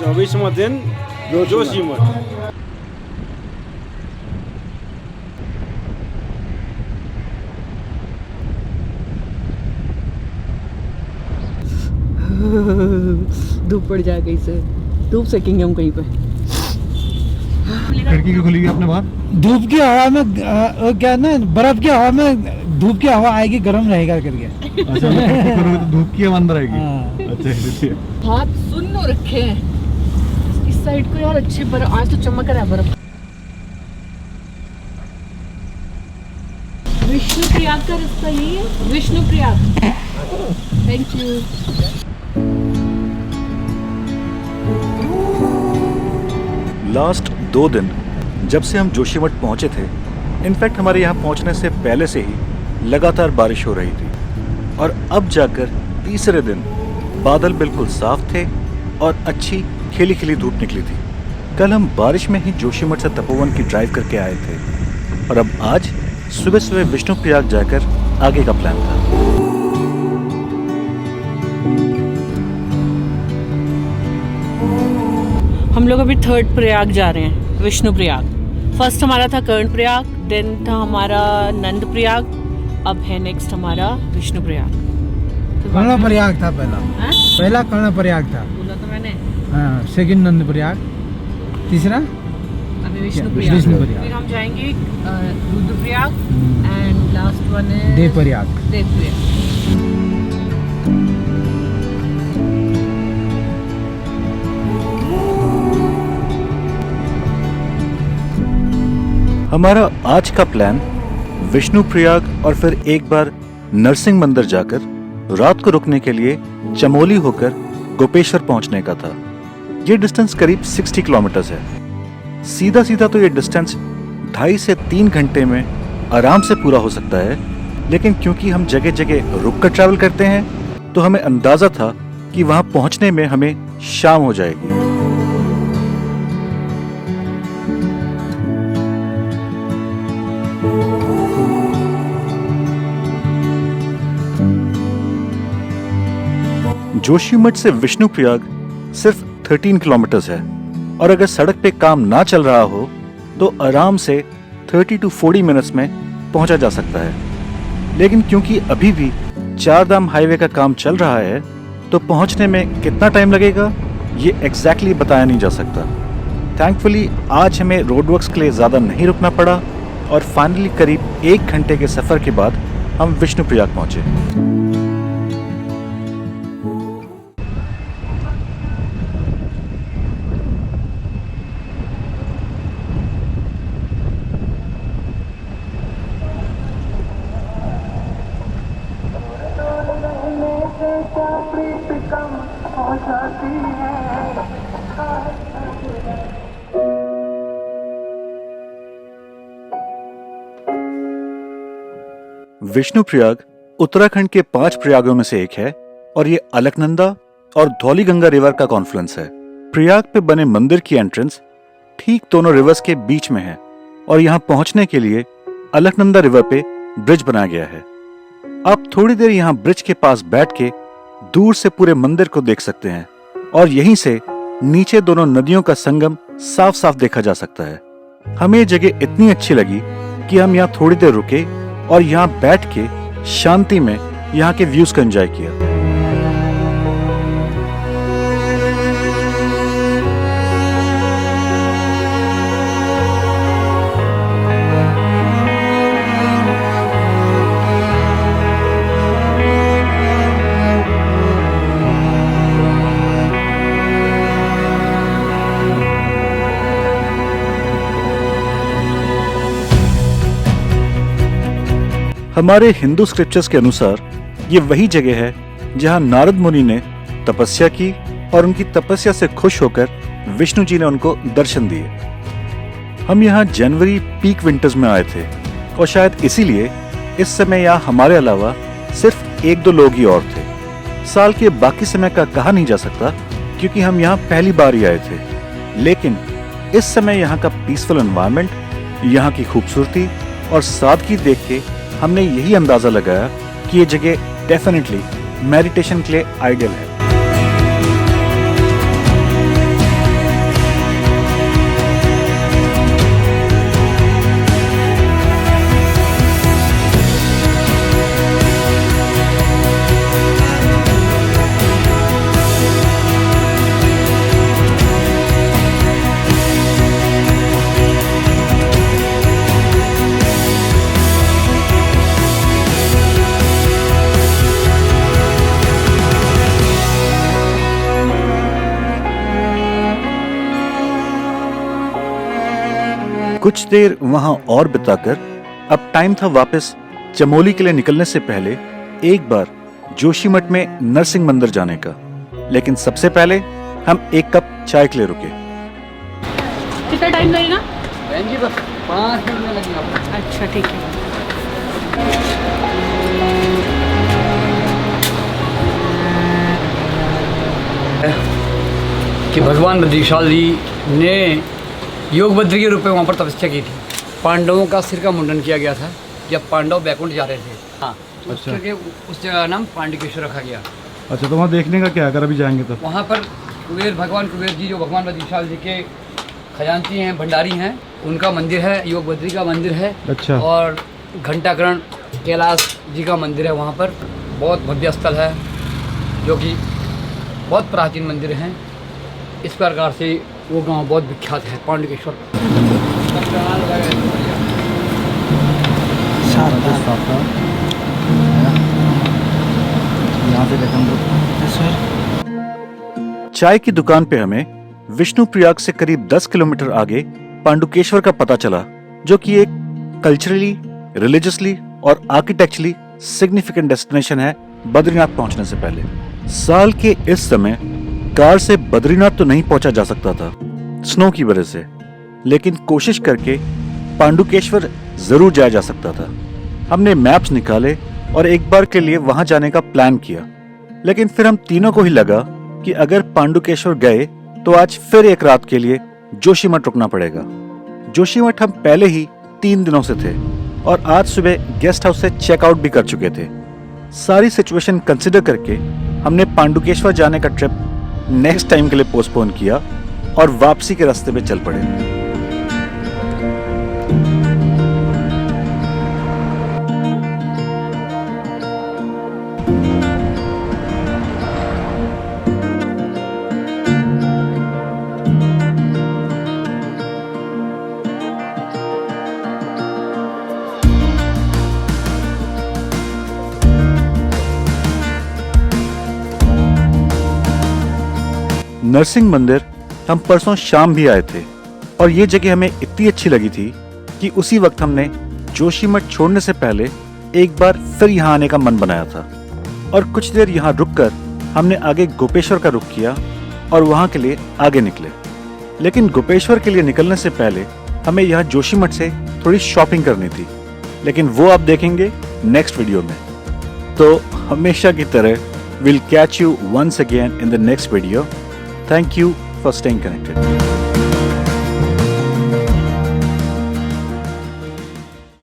24वां दिन जोशीमठ। धूप पड़ जाए कहीं से, धूप सेकेंगे हम कहीं पे। खिड़की क्यों खुली अपने बाहर? धूप की हवा में क्या ना, बर्फ की हवा में धूप की हवा आएगी, गर्म रहेगा करके। अच्छा, खिड़की खोलोगे तो धूप की हवा अंदर आएगी। अच्छा इसलिए हाथ सुन रखे हैं इस साइड को यार, अच्छी बर्फ आज तो चमक रहा है बर्फ। विष्णु प्रयाग का रास्ता यही है, Vishnu Prayag. Thank you. Last 2 दिन जब से हम जोशीमठ पहुंचे थे, इनफैक्ट हमारे यहाँ पहुंचने से पहले से ही लगातार बारिश हो रही थी और अब जाकर तीसरे दिन बादल बिल्कुल साफ थे और अच्छी खिली खिली धूप निकली थी। कल हम बारिश में ही जोशीमठ से तपोवन की ड्राइव करके आए थे और अब आज सुबह सुबह विष्णु प्रयाग जाकर आगे का प्लान था। हम लोग अभी 3rd प्रयाग जा रहे हैं, विष्णु प्रयाग। फर्स्ट हमारा था कर्ण प्रयाग, देन था हमारा नंद प्रयाग, अब है नेक्स्ट हमारा विष्णु प्रयाग। कर्ण प्रयाग था पहला। पहला कर्ण प्रयाग था, बोला तो मैंने। हाँ, सेकंड नंद प्रयाग, तीसरा अभी विष्णु प्रयाग। फिर हम जाएंगे रुद्रप्रयाग एंड लास्ट वन है देव प्रयाग। देव प्रयाग। हमारा आज का प्लान विष्णु प्रयाग और फिर एक बार नरसिंह मंदिर जाकर रात को रुकने के लिए चमोली होकर गोपेश्वर पहुंचने का था। ये डिस्टेंस करीब 60 किलोमीटर है। सीधा सीधा तो ये डिस्टेंस 2.5 से 3 घंटे में आराम से पूरा हो सकता है, लेकिन क्योंकि हम जगह जगह रुक कर ट्रैवल करते हैं तो हमें अंदाजा था कि वहां पहुंचने में हमें शाम हो जाएगी। जोशीमठ से विष्णु प्रयाग सिर्फ 13 किलोमीटर है और अगर सड़क पे काम ना चल रहा हो तो आराम से 30 to 40 मिनट्स में पहुंचा जा सकता है। लेकिन क्योंकि अभी भी 4 धाम हाईवे का काम चल रहा है तो पहुंचने में कितना टाइम लगेगा ये एग्जैक्टली बताया नहीं जा सकता। थैंकफुली आज हमें रोड वर्क्स के लिए ज़्यादा नहीं रुकना पड़ा और फाइनली करीब 1 घंटे के सफ़र के बाद हम विष्णु प्रयाग पहुंचे। विष्णु प्रयाग उत्तराखंड के 5 प्रयागों में से एक है और ये अलकनंदा और धौलीगंगा रिवर का कॉन्फ्लुएंस है। प्रयाग पे बने मंदिर की एंट्रेंस ठीक दोनों रिवर्स के बीच में है और यहाँ पहुंचने के लिए अलकनंदा रिवर पे ब्रिज बनाया गया है। आप थोड़ी देर यहाँ ब्रिज के पास बैठ के दूर से पूरे मंदिर को देख सकते हैं और यहीं से नीचे दोनों नदियों का संगम साफ साफ देखा जा सकता है। हमें ये जगह इतनी अच्छी लगी कि हम यहाँ थोड़ी देर रुके और यहाँ बैठ के शांति में यहाँ के व्यूज का एंजॉय किया। हमारे हिंदू स्क्रिप्चर्स के अनुसार ये वही जगह है जहां नारद मुनि ने तपस्या की और उनकी तपस्या से खुश होकर विष्णु जी ने उनको दर्शन दिए। हम यहाँ जनवरी पीक विंटर्स में आए थे और शायद इसीलिए इस समय यहाँ हमारे अलावा सिर्फ 1-2 लोग ही और थे। साल के बाकी समय का कहा नहीं जा सकता क्योंकि हम यहाँ पहली बार ही आए थे, लेकिन इस समय यहाँ का पीसफुल एनवायरनमेंट, यहाँ की खूबसूरती और सादगी देख के हमने यही अंदाजा लगाया कि ये जगह डेफिनेटली मेडिटेशन के लिए आइडियल है। कुछ देर वहां और बिताकर अब टाइम था वापस चमोली के लिए निकलने से पहले एक बार जोशीमठ में नरसिंह मंदिर जाने का। लेकिन सबसे पहले हम एक कप चाय के लिए रुके। कितना टाइम लगेगा? बहन जी बस 5 मिनट में लगेगा। अच्छा ठीक है। कि भगवान बद्रीशाल जी ने योग बद्री के रूप में वहाँ पर तपस्या की थी। पांडवों का सिर का मुंडन किया गया था जब पांडव बैकुंठ जा रहे थे। हाँ, तो अच्छा। उसके उस जगह का नाम पांडुकेश्वर रखा गया। अच्छा, तो वहाँ देखने का क्या है अगर अभी जाएंगे तो? वहाँ पर भगवान कुबेर जी जो भगवान बद्रीशाल जी के खजांची हैं, भंडारी हैं, उनका मंदिर है, योग बद्री का मंदिर है। अच्छा। और घंटाकरण कैलाश जी का मंदिर है। वहाँ पर बहुत भव्य स्थल है जो कि बहुत प्राचीन मंदिर हैं। इस प्रकार से वो गांव बहुत विख्यात है पांडुकेश्वर। यहाँ से देखेंगे। चाय की दुकान पे हमें विष्णु प्रयाग से करीब 10 किलोमीटर आगे पांडुकेश्वर का पता चला, जो कि एक कल्चरली, रिलीजियसली और आर्किटेक्चरली सिग्निफिकेंट डेस्टिनेशन है बद्रीनाथ पहुंचने से पहले। साल के इस समय कार से बद्रीनाथ तो नहीं पहुंचा जा सकता था स्नो की वजह से, लेकिन कोशिश करके पांडुकेश्वर जरूर जाया जा सकता था। हमने मैप्स निकाले और एक बार के लिए वहां जाने का प्लान किया, लेकिन फिर हम तीनों को ही लगा कि अगर पांडुकेश्वर गए तो आज फिर एक रात के लिए जोशीमठ रुकना पड़ेगा। जोशीमठ हम पहले ही 3 दिनों से थे और आज सुबह गेस्ट हाउस से चेकआउट भी कर चुके थे। सारी सिचुएशन कंसिडर करके हमने पांडुकेश्वर जाने का ट्रिप नेक्स्ट टाइम के लिए पोस्टपोन किया और वापसी के रास्ते पे चल पड़े। नरसिंह मंदिर हम परसों शाम भी आए थे और ये जगह हमें इतनी अच्छी लगी थी कि उसी वक्त हमने जोशीमठ छोड़ने से पहले एक बार फिर यहाँ आने का मन बनाया था और कुछ देर यहाँ रुककर हमने आगे गोपेश्वर का रुख किया और वहाँ के लिए आगे निकले। लेकिन गोपेश्वर के लिए निकलने से पहले हमें यहाँ जोशीमठ से थोड़ी शॉपिंग करनी थी, लेकिन वो आप देखेंगे नेक्स्ट वीडियो में। तो हमेशा की तरह we'll catch you once again in the next video. Thank you for staying connected.